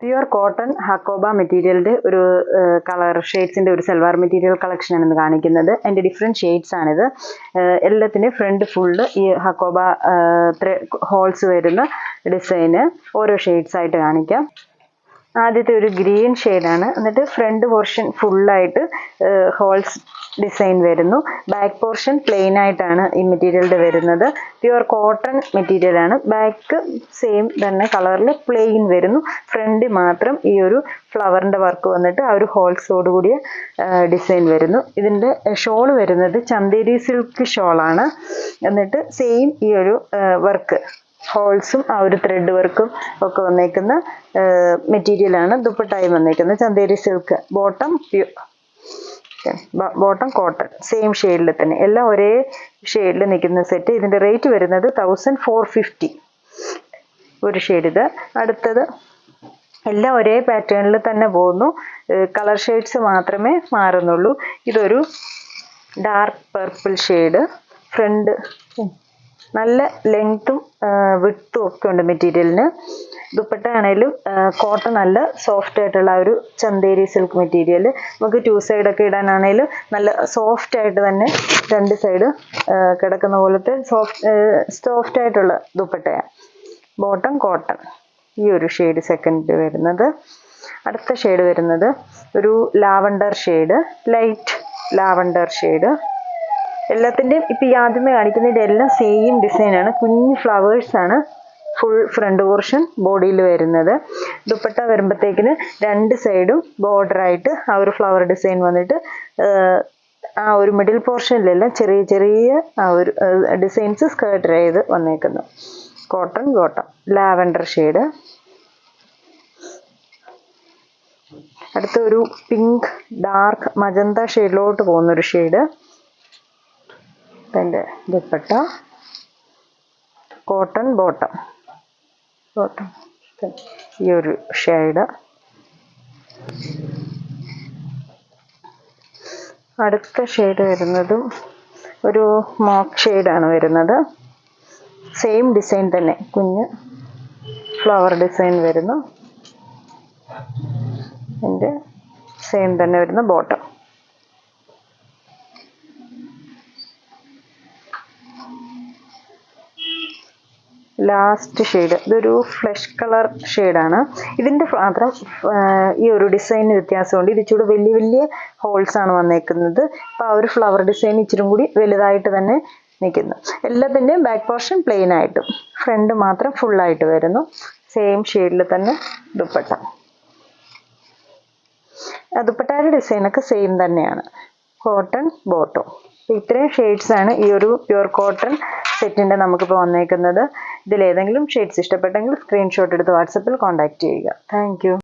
Pure cotton hakoba മെറ്റീരിയലിൻ്റെ ഒരു colour ഷെയ്ഡ്സിൻ്റെ ഒരു സൽവാർ മെറ്റീരിയൽ കളക്ഷനാണ് ഇന്ന് കാണിക്കുന്നത്. അതിൻ്റെ ഡിഫറെൻറ്റ് ഷെയ്ഡ്സ് ആണിത്. എല്ലാത്തിൻ്റെ ഫ്രണ്ട് ഫുള്ള് ഈ ഹക്കോബ ഹോൾസ് വരുന്ന ഡിസൈന് ഓരോ ഷെയ്ഡ്സ് ആയിട്ട് കാണിക്കാം. ആദ്യത്തെ ഒരു ഗ്രീൻ ഷെയ്ഡാണ്. എന്നിട്ട് ഫ്രണ്ട് പോർഷൻ ഫുള്ളായിട്ട് ഹോൾസ് ഡിസൈൻ വരുന്നു. ബാക്ക് പോർഷൻ പ്ലെയിൻ ആയിട്ടാണ് ഈ മെറ്റീരിയലിൻ്റെ വരുന്നത്. പ്യുവർ കോട്ടൺ മെറ്റീരിയലാണ്. ബാക്ക് സെയിം തന്നെ കളറിൽ പ്ലെയിൻ വരുന്നു. ഫ്രണ്ട് മാത്രം ഈ ഒരു ഫ്ലവറിൻ്റെ വർക്ക് വന്നിട്ട് ആ ഒരു ഹോൾസോട് കൂടിയ ഡിസൈൻ വരുന്നു. ഇതിൻ്റെ ഷോൾ വരുന്നത് ചന്തേരി സിൽക്ക് ഷോളാണ്. എന്നിട്ട് സെയിം ഈ ഒരു വർക്ക് ഹോൾസും ആ ഒരു ത്രെഡ് വർക്കും ഒക്കെ വന്നേക്കുന്ന മെറ്റീരിയലാണ്. ദുപ്പട്ടായി വന്നേക്കുന്നത് Chanderi silk. Bottom cotton same ഷെയ്ഡിൽ തന്നെ, എല്ലാം ഒരേ ഷെയ്ഡിൽ നിൽക്കുന്ന സെറ്റ്. ഇതിൻ്റെ റേറ്റ് വരുന്നത് 1450 ഒരു ഷെയ്ഡ്. ഇത് അടുത്തത് എല്ലാം ഒരേ പാറ്റേണിൽ തന്നെ പോകുന്നു. കളർ ഷെയ്ഡ്സ് മാത്രമേ മാറുന്നുള്ളൂ. ഇതൊരു ഡാർക്ക് പർപ്പിൾ ഷെയ്ഡ്. ഫ്രണ്ട് നല്ല ലെങ്ത്തും വിഡ്ത്തും ഒക്കെ ഉണ്ട് മെറ്റീരിയലിന്. ദുപ്പട്ട ആണെങ്കിലും കോട്ടൺ നല്ല സോഫ്റ്റ് ആയിട്ടുള്ള ഒരു ചന്തേരി സിൽക്ക് മെറ്റീരിയൽ. നമുക്ക് 2 സൈഡൊക്കെ ഇടാനാണെങ്കിലും നല്ല സോഫ്റ്റ് ആയിട്ട് തന്നെ രണ്ട് സൈഡ് കിടക്കുന്ന പോലത്തെ സോഫ്റ്റ് ആയിട്ടുള്ള ദുപ്പട്ടയാണ്. Bottom cotton. ഈ ഒരു ഷെയ്ഡ് സെക്കൻഡ് വരുന്നത്. അടുത്ത ഷെയ്ഡ് വരുന്നത് ഒരു lavender shade, light lavender shade. എല്ലാത്തിൻ്റെയും ഇപ്പം ഈ ആദ്യമേ കാണിക്കുന്നതിൻ്റെ എല്ലാം സെയിം ഡിസൈനാണ്. കുഞ്ഞു ഫ്ലവേഴ്സാണ് ഫുൾ ഫ്രണ്ട് പോർഷൻ ബോഡിയിൽ വരുന്നത്. ദുപ്പട്ട വരുമ്പോഴത്തേക്കിന് രണ്ട് സൈഡും ബോർഡറായിട്ട് ആ ഒരു ഫ്ലവർ ഡിസൈൻ വന്നിട്ട് ആ ഒരു മിഡിൽ പോർഷനിലെല്ലാം ചെറിയ ചെറിയ ആ ഒരു ഡിസൈൻസ് സ്കേർട്ട് ചെയ്ത് വന്നേക്കുന്നു. Cotton bottom lavender shade. അടുത്ത ഒരു പിങ്ക് ഡാർക്ക് മജന്ത ഷെയ്ഡിലോട്ട് പോകുന്നൊരു ഷെയ്ഡ്. അതിൻ്റെ ദുപ്പട്ട കോട്ടൺ ബോട്ടം ഈ ഒരു ഷെയ്ഡ്. അടുത്ത ഷെയ്ഡ് വരുന്നതും ഒരു മോക്ക് ഷെയ്ഡാണ് വരുന്നത്. സെയിം ഡിസൈൻ തന്നെ, കുഞ്ഞ് ഫ്ലവർ ഡിസൈൻ വരുന്നു. അതിൻ്റെ സെയിം തന്നെ വരുന്ന ബോട്ടം. ലാസ്റ്റ് ഷെയ്ഡ് ഇതൊരു ഫ്ലഷ് കളർ ഷെയ്ഡാണ്. ഇതിൻ്റെ മാത്രം ഈ ഒരു ഡിസൈന് വ്യത്യാസമുണ്ട്. ഇത് ഇച്ചിരി വലിയ വലിയ ഹോൾസാണ് വന്നേക്കുന്നത്. അപ്പോൾ ആ ഒരു ഫ്ലവർ ഡിസൈൻ ഇച്ചിരി കൂടി വലുതായിട്ട് തന്നെ നിൽക്കുന്നു. എല്ലാത്തിൻ്റെയും ബാക്ക് പോർഷൻ പ്ലെയിൻ ആയിട്ടും ഫ്രണ്ട് മാത്രം ഫുള്ളായിട്ട് വരുന്നു. സെയിം ഷെയ്ഡിൽ തന്നെ ദുപ്പട്ട. ദുപ്പട്ടയുടെ ഡിസൈനൊക്കെ സെയിം തന്നെയാണ്. Cotton bottom. ഇത്രയും ഷെയ്ഡ്സാണ് ഈ ഒരു പ്യുവർ കോട്ടൺ സെറ്റിൻ്റെ നമുക്കിപ്പോൾ വന്നേക്കുന്നത്. ഇതിലേതെങ്കിലും ഷെയ്ഡ്സ് ഇഷ്ടപ്പെട്ടെങ്കിൽ സ്ക്രീൻഷോട്ട് എടുത്ത് വാട്സപ്പിൽ കോൺടാക്റ്റ് ചെയ്യുക. Thank you.